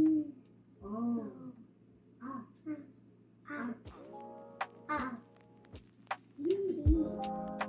O, A, A, A, E, U, R,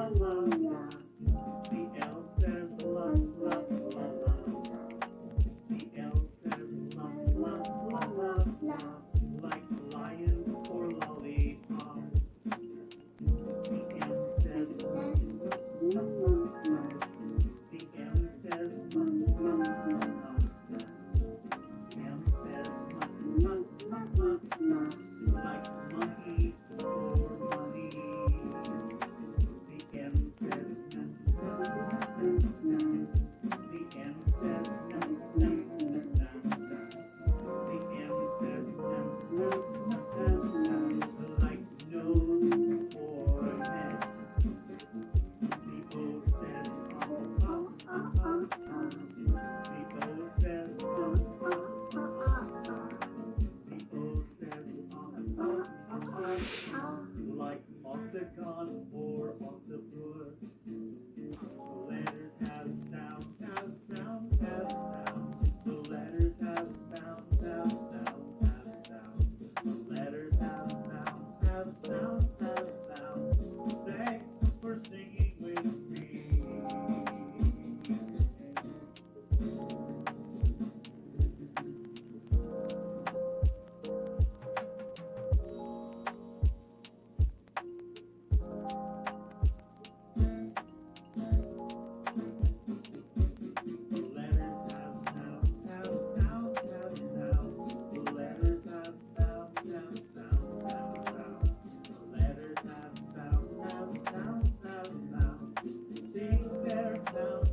la la la. The L says la la la la. The L says la la la la la. Like lion or lollipop. The M says la la la la. The M says la la la la. M says la la la la la. Like monkey or money. The M says na na na na. The M says na na na na. The M says na na na na. Like nose or neck. The O says ah. The O says The O says like octagon or octopus. The letters have sounds, have sounds, have sounds. The letters have sounds, have sounds, have sounds. The letters have sounds, have sounds, have sounds. Thanks for singing with me. The letters have sounds, have sounds, have sounds. The letters have sounds, have sounds, have sounds. The letters have sounds, have sounds, have sounds. Sing their sounds